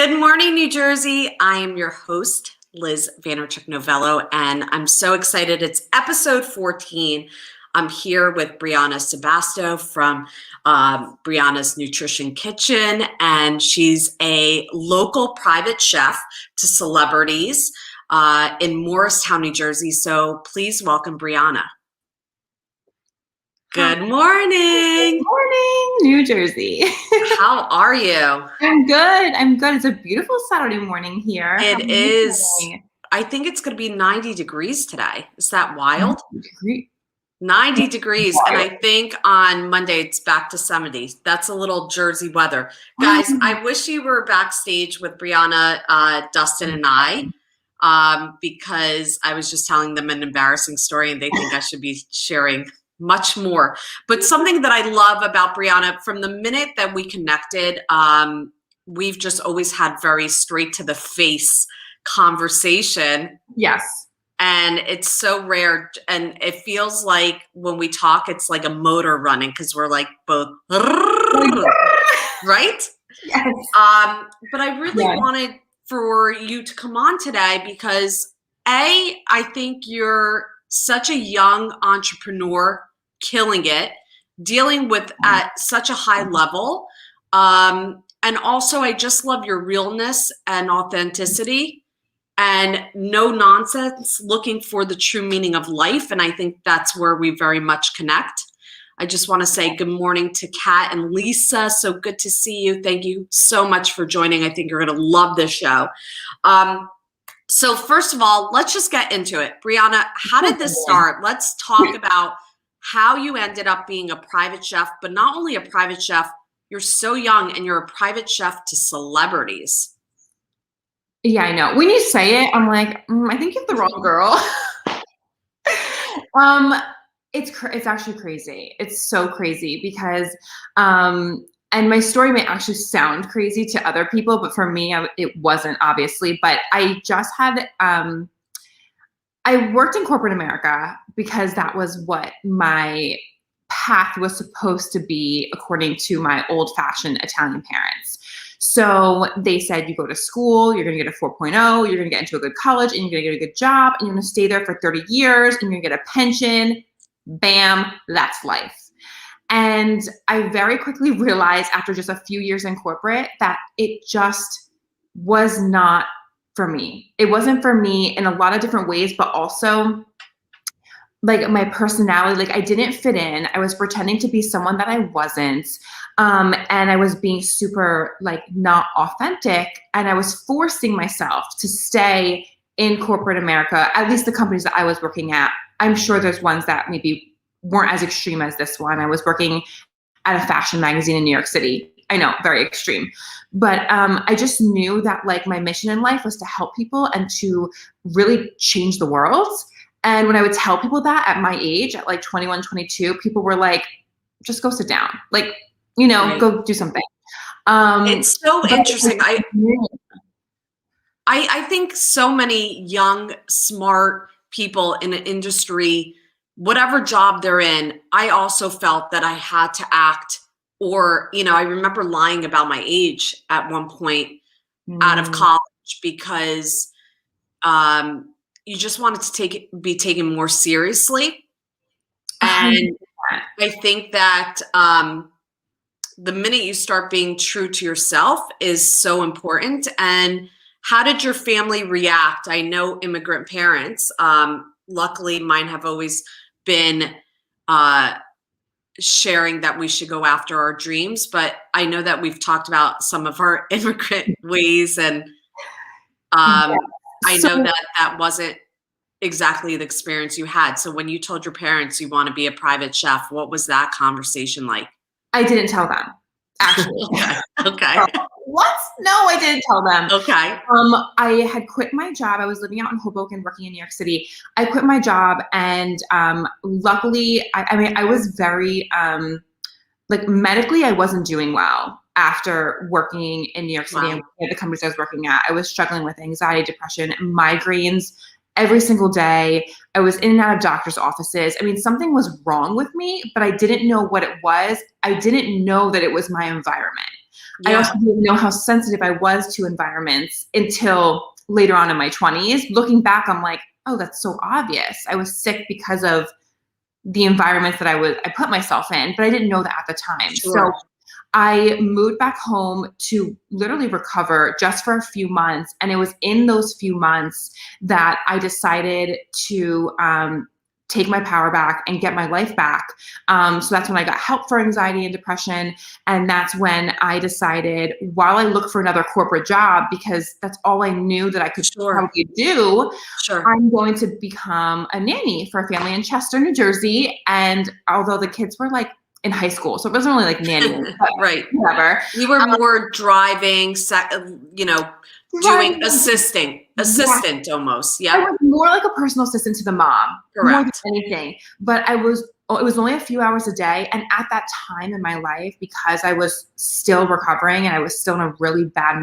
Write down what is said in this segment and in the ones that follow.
Good morning, New Jersey. I am your host, Liz Vanderchuk Novello, and I'm so excited. It's episode 14. I'm here with Brianna Sebasto from Brianna's Nutrition Kitchen, and she's a local private chef to celebrities in Morristown, New Jersey. So please welcome Brianna. Good morning. Good morning, New Jersey. How are you? I'm good. It's a beautiful Saturday morning here. It is. I think it's going to be 90 degrees today. Is that wild? 90 degrees. And I think on Monday it's back to 70. That's a little Jersey weather. Guys, I wish you were backstage with Brianna, Dustin, and I, because I was just telling them an embarrassing story and they think I should be sharing much more. But something that I love about Brianna, from the minute that we connected, we've just always had very straight to the face conversation. Yes. And it's so rare. And it feels like when we talk, it's like a motor running because we're like both, right? Yes. But I really wanted for you to come on today because I think you're such a young entrepreneur, killing it, dealing with at such a high level. And also I just love your realness and authenticity and no nonsense, looking for the true meaning of life. And I think that's where we very much connect. I just want to say good morning to Kat and Lisa. So good to see you. Thank you so much for joining. I think you're going to love this show. So first of all, let's just get into it. Brianna, how did this start? Let's talk about how you ended up being a private chef, but not only a private chef, you're so young and you're a private chef to celebrities. Yeah, I know. When you say it, I'm like, I think you have the wrong girl. It's actually crazy. It's so crazy because, and my story may actually sound crazy to other people, but for me, it wasn't, obviously. But I just had, I worked in corporate America because that was what my path was supposed to be according to my old-fashioned Italian parents. So they said, you go to school, you're going to get a 4.0, you're going to get into a good college, and you're going to get a good job, and you're going to stay there for 30 years, and you're going to get a pension. Bam, that's life. And I very quickly realized after just a few years in corporate that it just was not for me. It wasn't for me in a lot of different ways, but also like my personality, like I didn't fit in. I was pretending to be someone that I wasn't. And I was being super like not authentic. And I was forcing myself to stay in corporate America, at least the companies that I was working at. I'm sure there's ones that maybe weren't as extreme as this one. I was working at a fashion magazine in New York City. I know, very extreme. But I just knew that like my mission in life was to help people and to really change the world. And when I would tell people that at my age, at like 21, 22, people were like, just go sit down. Like, you know, right. Go do something. It's so interesting. I think so many young, smart people in an industry, whatever job they're in, I also felt that I had to act, or, you know, I remember lying about my age at one point out of college because you just wanted to be taken more seriously. And I think that the minute you start being true to yourself is so important. And how did your family react? I know immigrant parents, luckily mine have always been sharing that we should go after our dreams, but I know that we've talked about some of our immigrant ways, and I know that wasn't exactly the experience you had. So when you told your parents you want to be a private chef, what was that conversation like? I didn't tell them, actually. Okay. What? No, I didn't tell them. Okay. I had quit my job. I was living out in Hoboken, working in New York City. I quit my job, and luckily, I mean, I was very, like medically, I wasn't doing well after working in New York City and at the companies I was working at. I was struggling with anxiety, depression, migraines every single day. I was in and out of doctor's offices. I mean, something was wrong with me, but I didn't know what it was. I didn't know that it was my environment. I also Yeah. didn't know how sensitive I was to environments until later on in my 20s. Looking back, I'm like, oh, that's so obvious. I was sick because of the environments that I put myself in, but I didn't know that at the time. So Sure. I moved back home to literally recover just for a few months. And it was in those few months that I decided to take my power back and get my life back. So that's when I got help for anxiety and depression. And that's when I decided, while I look for another corporate job, because that's all I knew that I could Sure. probably do, Sure. I'm going to become a nanny for a family in Chester, New Jersey. And although the kids were like in high school, so it wasn't really like nannying, but Right. whatever. You were more driving, doing Driving, yeah, assistant almost. I Yep. was more like a personal assistant to the mom, more than Correct. anything. But it was only a few hours a day. And at that time in my life, because I was still recovering and I was still in a really bad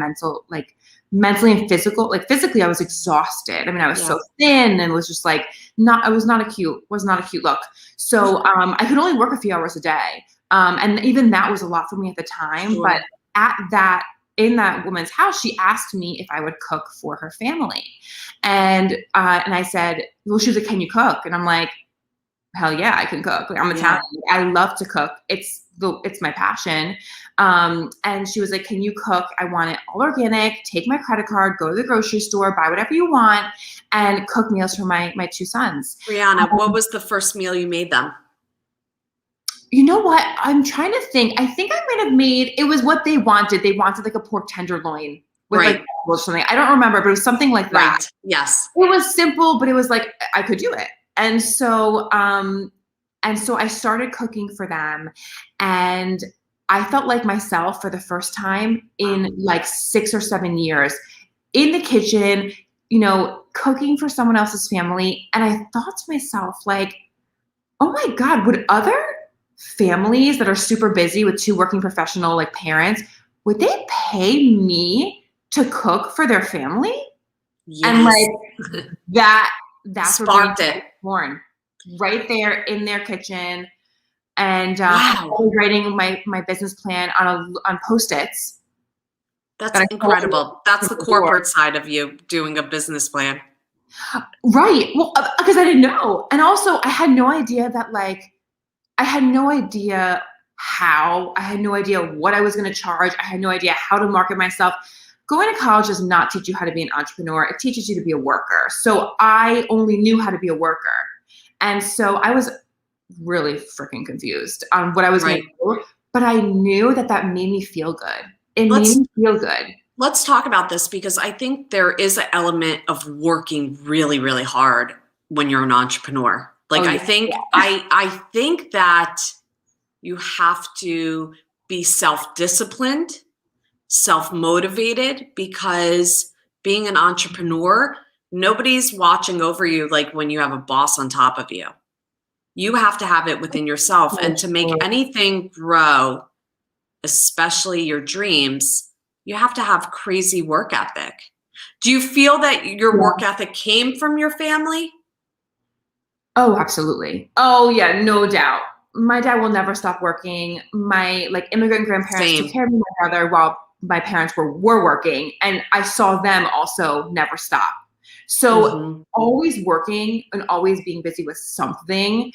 mentally and physically, I was exhausted. I mean, I was Yeah. so thin and was just like, was not a cute look. So I could only work a few hours a day. And even that was a lot for me at the time. But Sure. in that woman's house, she asked me if I would cook for her family. And I said, well, she was like, can you cook? And I'm like, hell yeah, I can cook. Like, I'm Yeah. Italian. I love to cook. It's my passion. And she was like, can you cook? I want it all organic. Take my credit card, go to the grocery store, buy whatever you want, and cook meals for my two sons. Brianna, what was the first meal you made them? You know what? I'm trying to think. I think I might have made, it was what they wanted. They wanted like a pork tenderloin with like Right. or something. I don't remember, but it was something like that. Right. Yes. It was simple, but it was like I could do it. And so I started cooking for them, and I felt like myself for the first time Wow. in like 6 or 7 years in the kitchen, cooking for someone else's family. And I thought to myself, like, oh my God, would other families that are super busy with two working professional like parents, would they pay me to cook for their family? And Yes. like that's where Brianna Sparked it. was born, right there in their kitchen. And I Wow. was writing my business plan on Post-its That's that I folded incredible. That's from the the door. corporate side of you doing a business plan. Right. Well, because I didn't know, and also I had no idea that I had no idea how. I had no idea what I was going to charge. I had no idea how to market myself. Going to college does not teach you how to be an entrepreneur. It teaches you to be a worker. So I only knew how to be a worker. And so I was really freaking confused on what I was going Right. to do. But I knew that made me feel good. It made Let's me feel good. let's talk about this because I think there is an element of working really, really hard when you're an entrepreneur. Like Oh, I yeah. think I think that you have to be self-disciplined, self-motivated, because being an entrepreneur, nobody's watching over you like when you have a boss on top of you. You have to have it within yourself. And to make anything grow, especially your dreams, you have to have crazy work ethic. Do you feel that your Yeah. work ethic came from your family? Oh, absolutely. Oh, yeah, no doubt. My dad will never stop working. My immigrant grandparents took Same. care of me and my brother while my parents were working, and I saw them also never stop. So Mm-hmm. always working and always being busy with something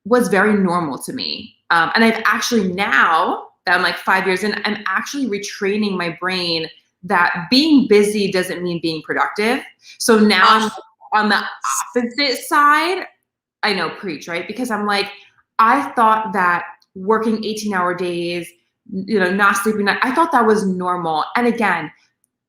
was very normal to me. And I've actually, now that I'm like 5 years in, I'm actually retraining my brain that being busy doesn't mean being productive. So now I'm on the opposite side. I know, preach, right? Because I'm like, I thought that working 18-hour days, not sleeping, I thought that was normal. And again,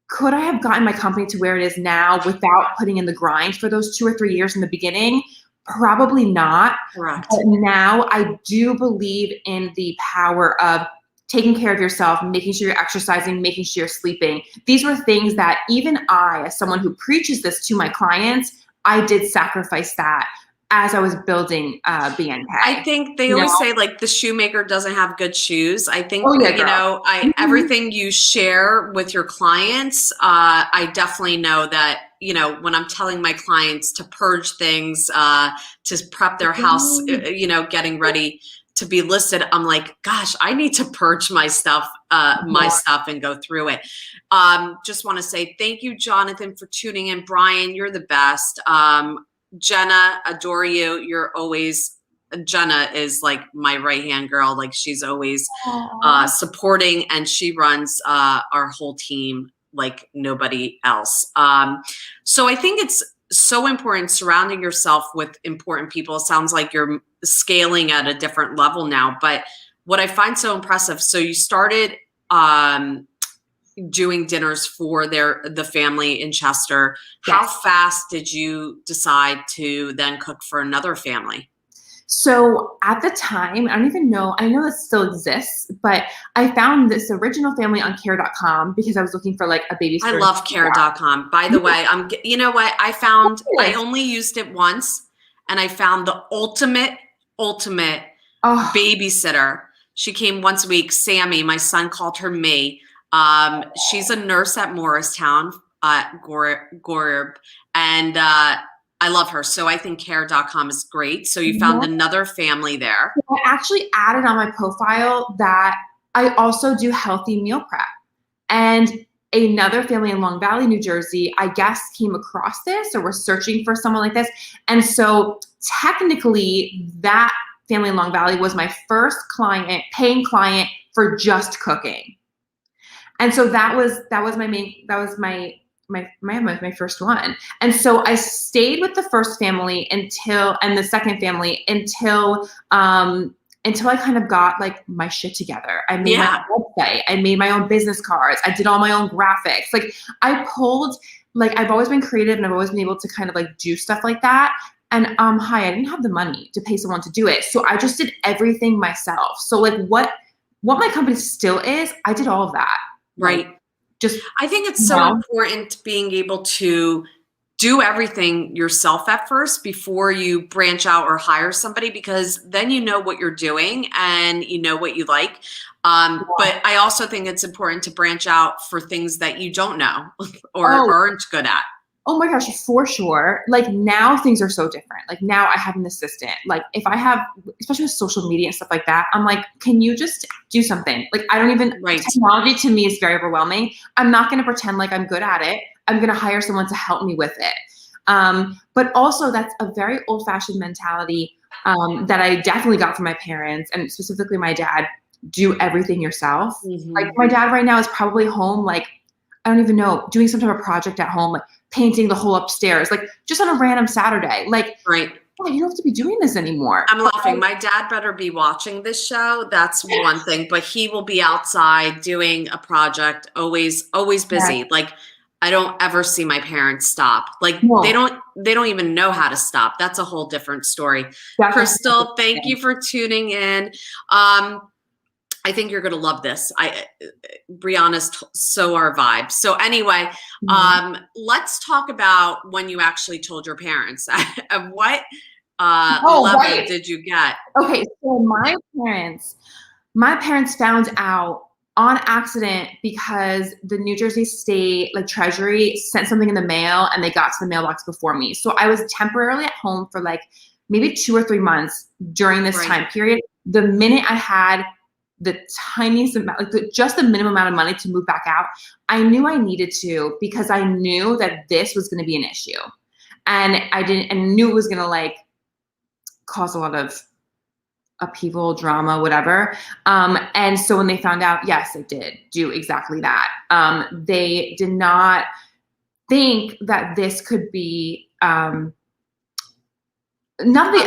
could I have gotten my company to where it is now without putting in the grind for those 2 or 3 years in the beginning? Probably not. Correct. But now I do believe in the power of taking care of yourself, making sure you're exercising, making sure you're sleeping. These were things that even I, as someone who preaches this to my clients, I did sacrifice that as I was building BNK. I think they always say like the shoemaker doesn't have good shoes. I think, oh, yeah, girl. everything you share with your clients, I definitely know that, when I'm telling my clients to purge things, to prep their house, getting ready, to be listed, I'm like, gosh, I need to purge my stuff, and go through it. Just want to say thank you, Jonathan, for tuning in. Brian, you're the best. Jenna, adore you. Jenna is like my right-hand girl. Like, she's always supporting, and she runs our whole team like nobody else. So I think it's so important surrounding yourself with important people. It sounds like you're scaling at a different level now, but what I find so impressive, so you started doing dinners for the family in Chester. How fast did you decide to then cook for another family? So at the time, I don't even know, I know this still exists, but I found this original family on care.com because I was looking for like a babysitter. I love care.com. By the way, you know what? I only used it once, and I found the ultimate babysitter. She came once a week. Sammy, my son called her May. She's a nurse at Morristown, Gorb, and I love her. So I think care.com is great. So you found another family there. I actually added on my profile that I also do healthy meal prep. And another family in Long Valley, New Jersey, I guess came across this or was searching for someone like this. And so technically that family in Long Valley was my first paying client for just cooking. And so that was my first one. And so I stayed with the first family and the second family until I kind of got like my shit together. I made my own website. I made my own business cards. I did all my own graphics. Like I've always been creative, and I've always been able to kind of like do stuff like that. And I didn't have the money to pay someone to do it. So I just did everything myself. So like what my company still is, I did all of that. Right. I think it's so important being able to do everything yourself at first before you branch out or hire somebody, because then you know what you're doing and you know what you like. But I also think it's important to branch out for things that you don't know or aren't good at. Oh my gosh, for sure. Like now things are so different. Like now I have an assistant. Like if I have, especially with social media and stuff like that, I'm like, can you just do something? Like I don't even, technology to me is very overwhelming. I'm not going to pretend like I'm good at it. I'm going to hire someone to help me with it. But also that's a very old fashioned mentality that I definitely got from my parents, and specifically my dad. Do everything yourself. Mm-hmm. Like my dad right now is probably home, like, I don't even know, doing some type of project at home, like painting the whole upstairs, like just on a random Saturday. Like, right. Oh, you don't have to be doing this anymore. I'm laughing. My dad better be watching this show. That's one thing, but he will be outside doing a project, always busy. Yes. Like I don't ever see my parents stop. Like they don't even know how to stop. That's a whole different story. Crystal, thank you for tuning in. I think you're going to love this. Brianna's so our vibe. So anyway, let's talk about when you actually told your parents. What level did you get? Okay, so my parents found out on accident because the New Jersey State Treasury sent something in the mail and they got to the mailbox before me. So I was temporarily at home for like maybe 2 or 3 months during this time period. The minute I had the tiniest amount, just the minimum amount of money to move back out, I knew I needed to, because I knew that this was going to be an issue, and I knew it was going to cause a lot of upheaval, drama, whatever. And so when they found out, yes, it did do exactly that. They did not think that this could be a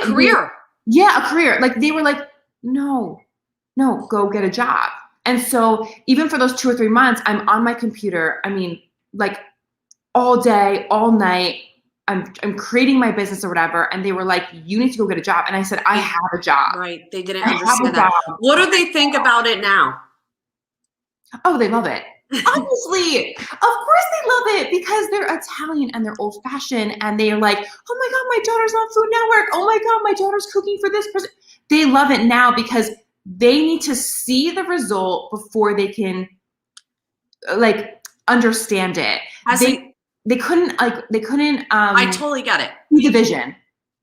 career. A career. Like they were like, no, go get a job. And so even for those 2 or 3 months, I'm on my computer. I mean, like all day, all night, I'm creating my business or whatever. And they were like, you need to go get a job. And I said, I have a job. Right. They didn't understand that. What do they think about it now? Oh, they love it. Obviously, of course they love it, because they're Italian and they're old fashioned, and they're like, oh my God, my daughter's on Food Network. Oh my God, my daughter's cooking for this person. They love it now because they need to see the result before they can understand it. They couldn't I totally get it. See the vision.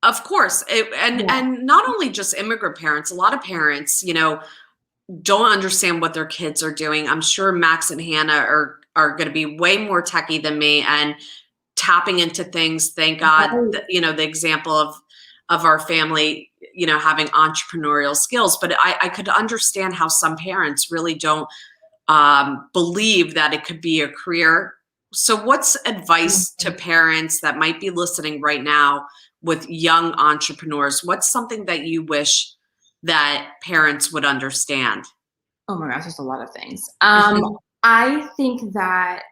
Of course. And not only just immigrant parents, a lot of parents, don't understand what their kids are doing. I'm sure Max and Hannah are going to be way more techie than me and tapping into things. Thank God, Right. the example of our family, having entrepreneurial skills. But I could understand how some parents really don't believe that it could be a career. So what's advice to parents that might be listening right now with young entrepreneurs? What's something that you wish that parents would understand? Oh my gosh, there's a lot of things. I think that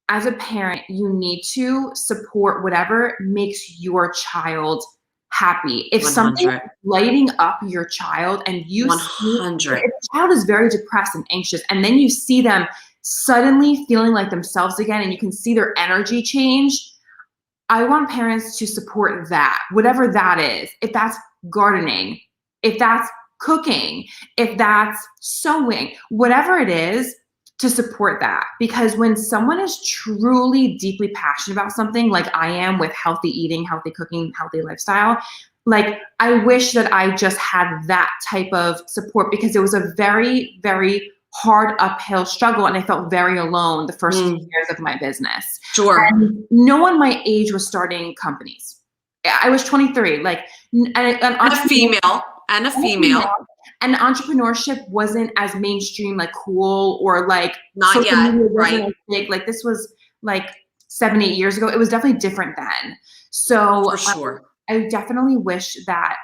as a parent, you need to support whatever makes your child happy. If something is 100. lighting up your child and you see, if 100. a child is very depressed and anxious, and then you see them suddenly feeling like themselves again, and you can see their energy change, I want parents to support that, whatever that is. If that's gardening, if that's cooking, if that's sewing, whatever it is, to support that. Because when someone is truly deeply passionate about something, like I am with healthy eating, healthy cooking, healthy lifestyle, like I wish that I just had that type of support, because it was a very, very hard uphill struggle, and I felt very alone the first few years of my business. Sure. And no one my age was starting companies. I was 23, like, and a female. And a female. And entrepreneurship wasn't as mainstream, like cool, or like Not social yet, media wasn't right? as big. Like this was like 7-8 years ago. It was definitely different then. So For sure. I definitely wish that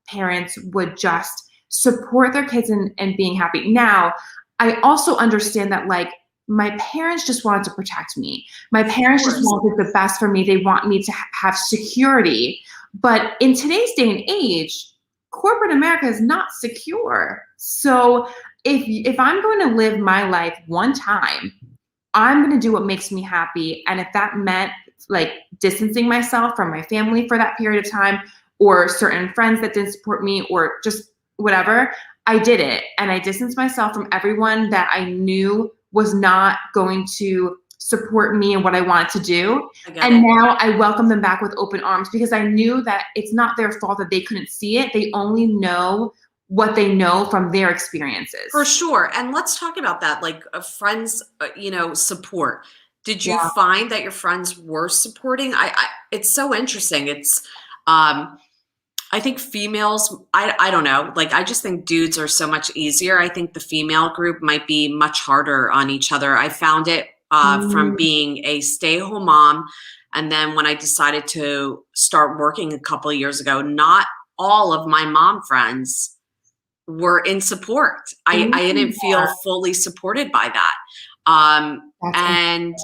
parents would just support their kids in being happy. Now, I also understand that like my parents just wanted to protect me. My parents just wanted the best for me. They want me to have security. But in today's day and age, corporate America is not secure. So if I'm going to live my life one time, I'm going to do what makes me happy. And if that meant like distancing myself from my family for that period of time, or certain friends that didn't support me, or just whatever, I did it. And I distanced myself from everyone that I knew was not going to support me and what I wanted to do. And now I welcome them back with open arms, because I knew that it's not their fault that they couldn't see it. They only know what they know from their experiences. For sure. And let's talk about that, like friends, support. Did you find that your friends were supporting? It's so interesting. It's, I think females, I don't know, like I just think dudes are so much easier. I think the female group might be much harder on each other. I found it from being a stay-at-home mom. And then when I decided to start working a couple of years ago, not all of my mom friends were in support. I didn't feel fully supported by that. And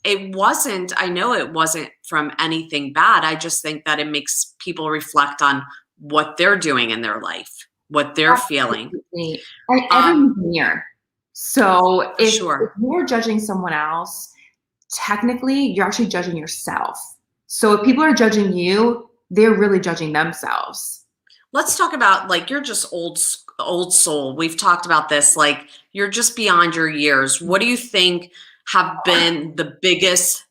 I know it wasn't from anything bad. I just think that it makes people reflect on what they're doing in their life, what they're feeling. And everyone's near. So if you're judging someone else, technically you're actually judging yourself. So if people are judging you, they're really judging themselves. Let's talk about, like, you're just old soul. We've talked about this, like you're just beyond your years. What do you think have been the biggest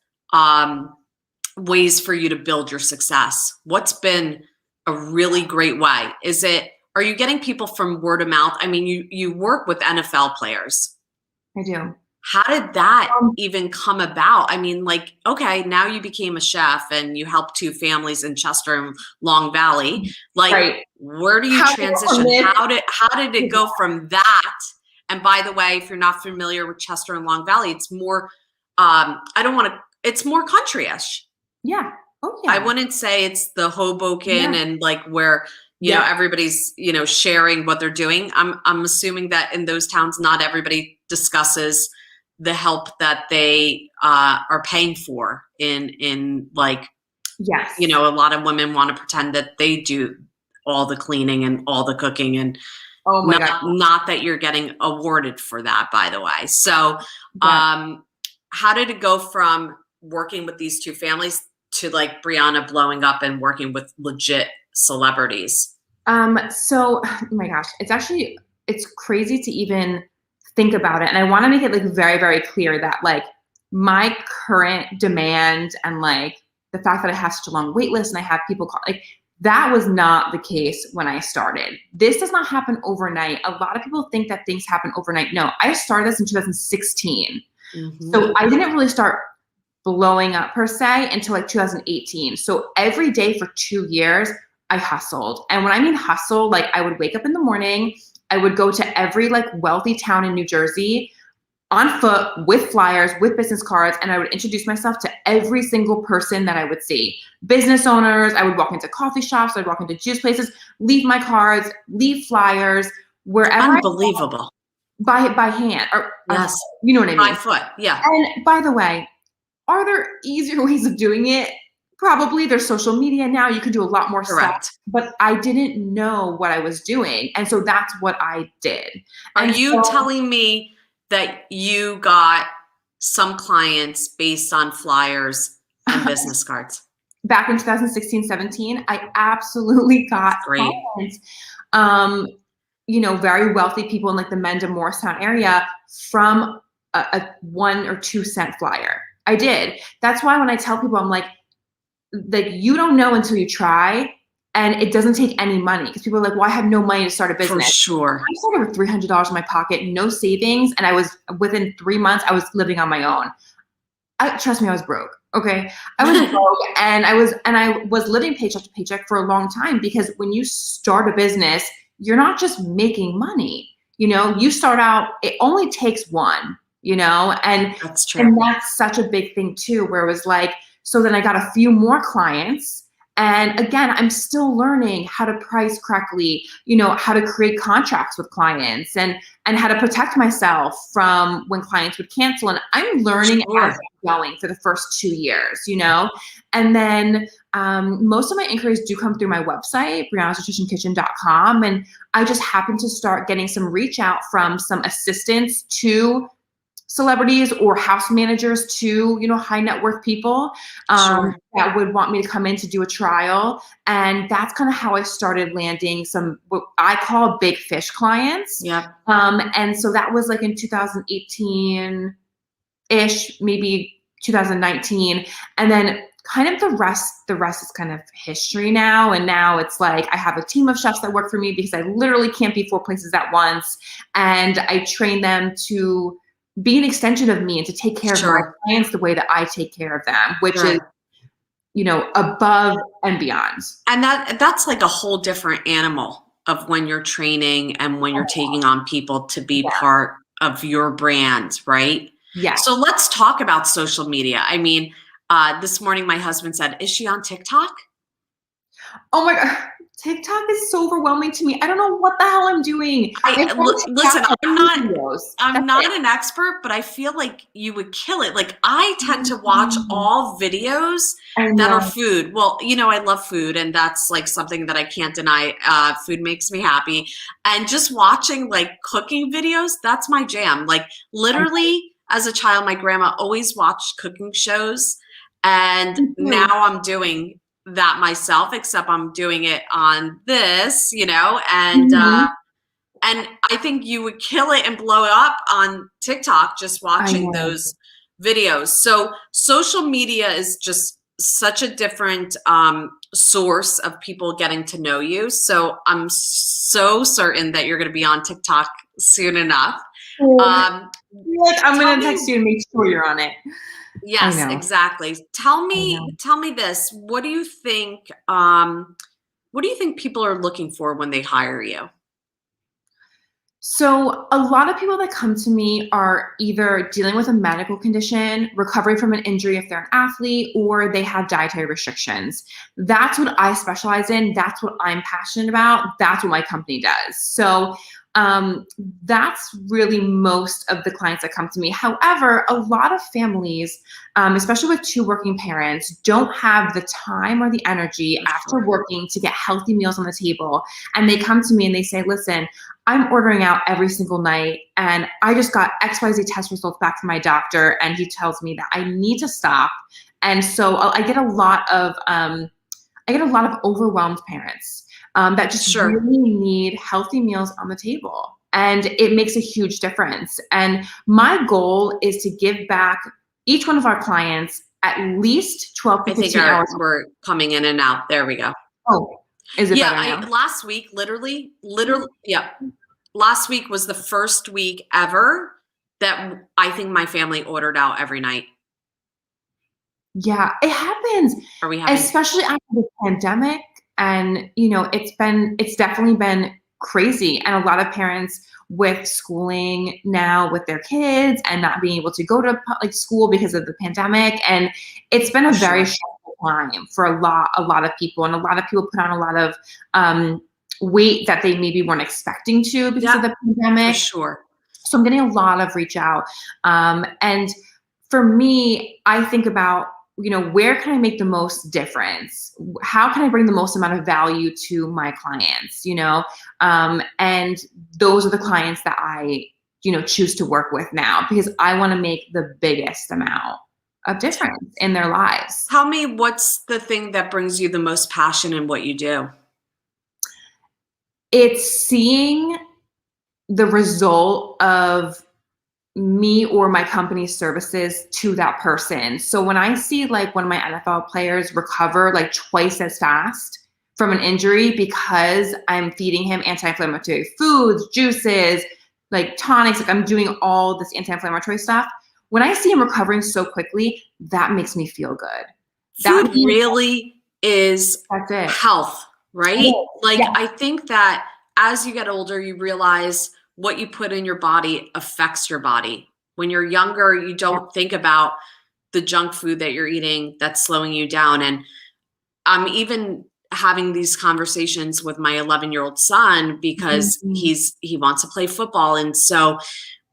ways for you to build your success? What's been a really great way? Are you getting people from word of mouth? I mean, you work with NFL players. I do. How did that even come about? I mean, like, okay, now you became a chef and you helped 2 families in Chester and Long Valley. Like, where do you transition? How did it go from that? And by the way, if you're not familiar with Chester and Long Valley, it's more, it's more country-ish. Yeah. Oh, yeah. I wouldn't say it's the Hoboken and like where, everybody's, sharing what they're doing. I'm assuming that in those towns, not everybody discusses the help that they are paying for in like, a lot of women want to pretend that they do all the cleaning and all the cooking, and not that you're getting awarded for that, by the way. So how did it go from working with these 2 families to like Brianna blowing up and working with legit celebrities? So, oh my gosh, it's crazy to even think about it. And I want to make it like very, very clear that like my current demand and like the fact that I have such a long wait list and I have people call, like That was not the case when I started. This does not happen overnight. A lot of people think that things happen overnight. No, I started this in 2016. So I didn't really start blowing up per se until like 2018. So every day for 2 years, I hustled. And when I mean hustle, like I would wake up in the morning, I would go to every like wealthy town in New Jersey on foot with flyers, with business cards, and I would introduce myself to every single person that I would see. Business owners, I would walk into coffee shops, I'd walk into juice places, leave my cards, leave flyers, wherever Unbelievable. by hand, or Yes. you know what I mean? By foot, yeah. And by the way, are there easier ways of doing it? Probably. There's social media now. You can do a lot more stuff. But I didn't know what I was doing. And so that's what I did. Are you telling me that you got some clients based on flyers and business cards? Back in 2016, 17, I absolutely got clients. You know, very wealthy people in like the Mendham Morristown area from a 1 or 2 cent flyer. I did. That's why when I tell people, I'm like you don't know until you try, and it doesn't take any money, because people are like, well, I have no money to start a business. For sure. I started with $300 in my pocket, no savings, and I was within 3 months, I was living on my own. Trust me, I was broke. Okay, I was broke, and I was living paycheck to paycheck for a long time, because when you start a business, you're not just making money. You know, you start out, it only takes one. You know, and that's true. And that's such a big thing too, where it was like, so then I got a few more clients. And again, I'm still learning how to price correctly, you know, how to create contracts with clients, and how to protect myself from when clients would cancel. And I'm learning as I'm going for the first 2 years, you know. And then most of my inquiries do come through my website, briannasnutritionkitchen.com. And I just happened to start getting some reach out from some assistants to celebrities or house managers to, you know, high net worth people that would want me to come in to do a trial. And that's kind of how I started landing some, what I call big fish clients. Yeah. And so that was like in 2018-ish, maybe 2019. And then kind of the rest is kind of history now. And now it's like, I have a team of chefs that work for me, because I literally can't be 4 places at once. And I train them to be an extension of me and to take care of my clients the way that I take care of them, which is, you know, above and beyond. And that's like a whole different animal of when you're training and when you're taking on people to be part of your brand, right? Yeah. So let's talk about social media. I mean, this morning my husband said, "Is she on TikTok?" Oh my God. TikTok is so overwhelming to me. I don't know what the hell I'm doing. Listen, I'm not an expert, but I feel like you would kill it. Like, I tend to watch all videos that are food. Well, you know, I love food, and that's like something that I can't deny. Food makes me happy. And just watching like cooking videos, that's my jam. Like, literally, as a child, my grandma always watched cooking shows, and now I'm doing that myself, except I'm doing it on this, you know, and I think you would kill it and blow it up on TikTok just watching those videos. So social media is just such a different source of people getting to know you. So I'm so certain that you're going to be on TikTok soon enough. I'm going to text you and make sure you're on it. Yes, exactly. Tell me this. What do you think people are looking for when they hire you? So a lot of people that come to me are either dealing with a medical condition, recovery from an injury if they're an athlete, or they have dietary restrictions. That's what I specialize in. That's what I'm passionate about. That's what my company does. So that's really most of the clients that come to me. However, a lot of families, especially with 2 working parents, don't have the time or the energy after working to get healthy meals on the table. And they come to me and they say, listen, I'm ordering out every single night, and I just got XYZ test results back from my doctor, and he tells me that I need to stop. And so I get a lot of overwhelmed parents that just really need healthy meals on the table. And it makes a huge difference. And my goal is to give back each one of our clients at least 12 to 15 hours. We're coming in and out. There we go. Oh, Is it Yeah, better now? last week, literally, yeah. Last week was the first week ever that I think my family ordered out every night. Yeah, it happens, Are we having especially after the pandemic. And, you know, it's definitely been crazy. And a lot of parents with schooling now with their kids and not being able to go to like school because of the pandemic. And it's been a for very sure? stressful time for a lot of people. And a lot of people put on a lot of weight that they maybe weren't expecting to because of Yeah, the for pandemic. sure. So I'm getting a lot of reach out. And for me, I think about, you know, where can I make the most difference? How can I bring the most amount of value to my clients, you know? And those are the clients that I, you know, choose to work with now because I want to make the biggest amount of difference in their lives. Tell me, what's the thing that brings you the most passion in what you do? It's seeing the result of me or my company's services to that person. So when I see like one of my NFL players recover like twice as fast from an injury because I'm feeding him anti-inflammatory foods, juices, like tonics, like I'm doing all this anti-inflammatory stuff. When I see him recovering so quickly, that makes me feel good. That Food means really is that's it. health, right? Like, Yeah. I think that as you get older, you realize what you put in your body affects your body. When you're younger, you don't think about the junk food that you're eating that's slowing you down. And I'm even having these conversations with my 11-year-old son because Mhm. he wants to play football. And so,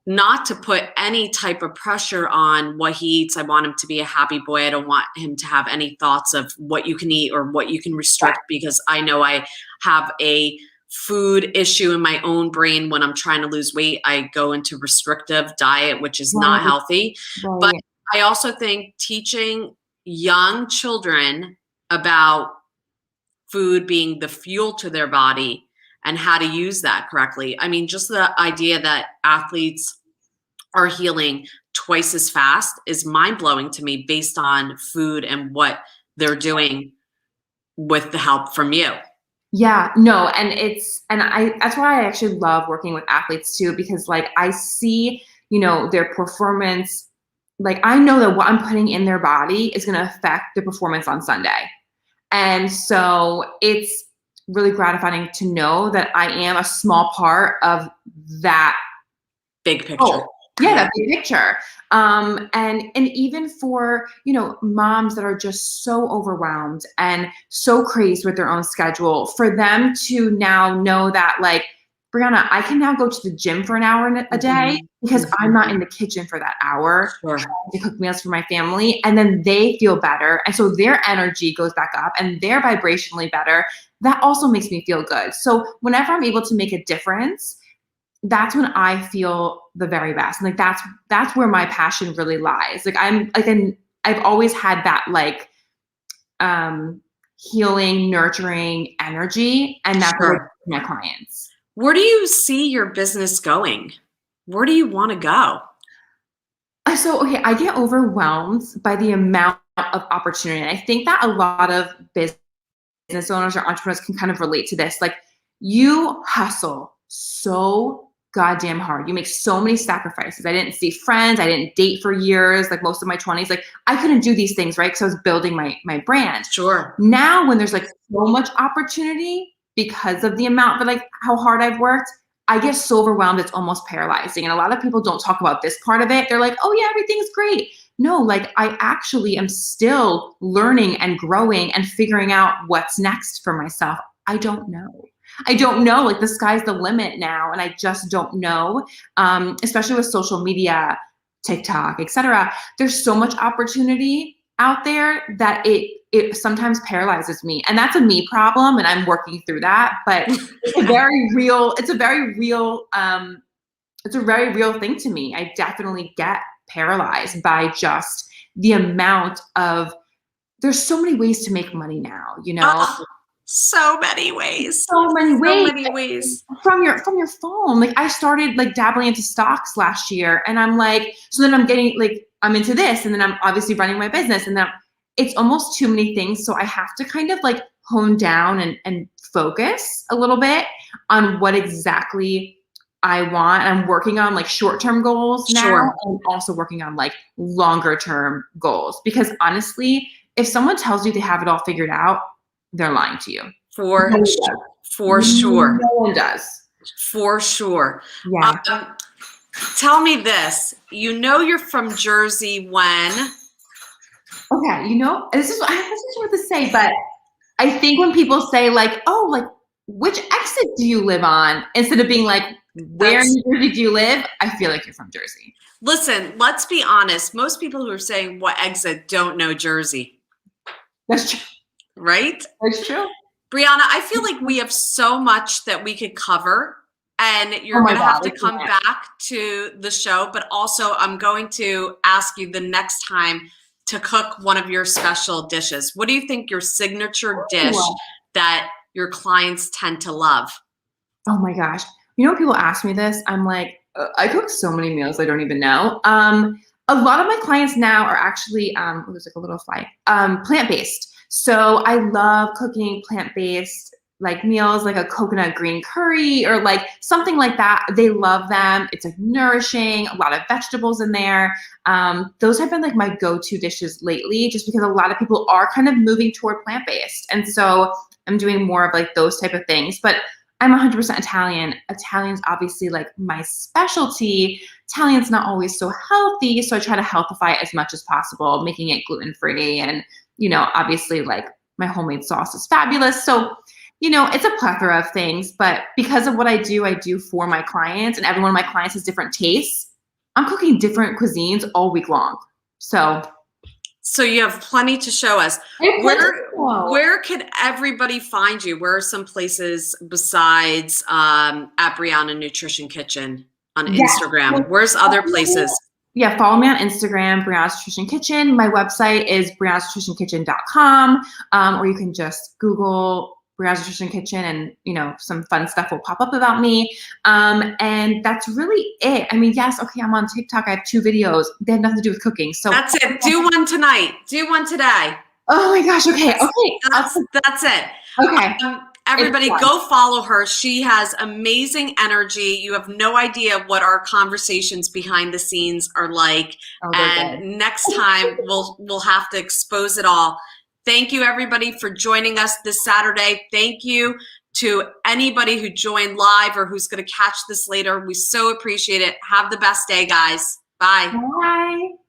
not to put any type of pressure on what he eats. I want him to be a happy boy. I don't want him to have any thoughts of what you can eat or what you can Yeah. restrict, because I know I have a food issue in my own brain. When I'm trying to lose weight, I go into restrictive diet, which is not Right, healthy. But right. I also think teaching young children about food being the fuel to their body and how to use that correctly. I mean, just the idea that athletes are healing twice as fast is mind blowing to me based on food and what they're doing with the help from you. Yeah, no, and I that's why I actually love working with athletes too, because like I see, you know, their performance, like I know that what I'm putting in their body is going to affect the performance on Sunday. And so it's really gratifying to know that I am a small part of that. Big picture. Oh, yeah, Yeah. that big picture. And even for, you know, moms that are just so overwhelmed and so crazed with their own schedule, for them to now know that like, Brianna, I can now go to the gym for an hour a day Mhm. because I'm Mhm. not in the kitchen for that hour Sure. trying to cook meals for my family. And then they feel better. And so their energy goes back up and they're vibrationally better. That also makes me feel good. So whenever I'm able to make a difference, that's when I feel the very best. And like that's where my passion really lies. Like I'm like I've always had that like um healing, nurturing energy. And that's what I do Sure. with my clients. Where do you see your business going? Where do you want to go? So okay, I get overwhelmed by the amount of opportunity. And I think that a lot of business owners or entrepreneurs can kind of relate to this. Like you hustle so goddamn hard. You make so many sacrifices. I didn't see friends. I didn't date for years, like most of my 20s. Like I couldn't do these things, right? Because I was building my brand. Sure. Now when there's like so much opportunity because of the amount that like how hard I've worked, I get so overwhelmed it's almost paralyzing. And a lot of people don't talk about this part of it. They're like, oh yeah, everything's great. No, like I actually am still learning and growing and figuring out what's next for myself. I don't know. I don't know. Like the sky's the limit now, and I just don't know. Especially with social media, TikTok, etc. There's so much opportunity out there that it sometimes paralyzes me, and that's a me problem, and I'm working through that. But it's a very real. It's a very real. It's a very real thing to me. I definitely get paralyzed by just the amount of there's so many ways to make money now, you know? Oh, so many ways. So many So ways many ways. from your phone. Like I started like dabbling into stocks last year and I'm like, so then I'm getting like I'm into this and then I'm obviously running my business and then it's almost too many things. So I have to kind of like hone down and focus a little bit on what exactly I want. I'm working on like short-term goals now. Sure. And also working on like longer-term goals, because honestly, if someone tells you they have it all figured out, they're lying to you. For No sure. one does. For sure. Yeah. Tell me this. You know you're from Jersey when? Okay, you know, this is what to say, but I think when people say like, oh, like which exit do you live on? Instead of being like, where in New Jersey do you live? I feel like you're from Jersey. Listen, let's be honest. Most people who are saying what exit don't know Jersey. That's true. Right? That's true. Brianna, I feel like we have so much that we could cover, and you're going to have to come back to the show, but also I'm going to ask you the next time to cook one of your special dishes. What do you think your signature dish that your clients tend to love? Oh my gosh. You know, when people ask me this, I'm like, I cook so many meals I don't even know. A lot of my clients now are actually, there's like a little fly, plant-based. So I love cooking plant-based like meals, like a coconut green curry or like something like that. They love them. It's like nourishing, a lot of vegetables in there. Those have been like my go-to dishes lately, just because a lot of people are kind of moving toward plant-based. And so I'm doing more of like those type of things. But I'm 100% Italian. Italian's obviously like my specialty. Italian's not always so healthy, so I try to healthify it as much as possible, making it gluten-free. And, you know, obviously like my homemade sauce is fabulous. So, you know, it's a plethora of things, but because of what I do for my clients, and every one of my clients has different tastes, I'm cooking different cuisines all week long. So you have plenty to show us. Where can everybody find you? Where are some places besides at Brianna Nutrition Kitchen on Instagram? Where's other places? Yeah, follow me on Instagram, Brianna's Nutrition Kitchen. My website is briannasnutritionkitchen.com, or you can just Google Brianna's Nutrition Kitchen and, you know, some fun stuff will pop up about me. And that's really it. I mean, yes, okay, I'm on TikTok. I have 2 videos. They have nothing to do with cooking. So that's it. Do one tonight. Do one today. Oh my gosh. Okay. That's it. Okay. Everybody go follow her. She has amazing energy. You have no idea what our conversations behind the scenes are like. And next time we'll have to expose it all. Thank you everybody for joining us this Saturday. Thank you to anybody who joined live or who's going to catch this later. We so appreciate it. Have the best day, guys. Bye. Bye.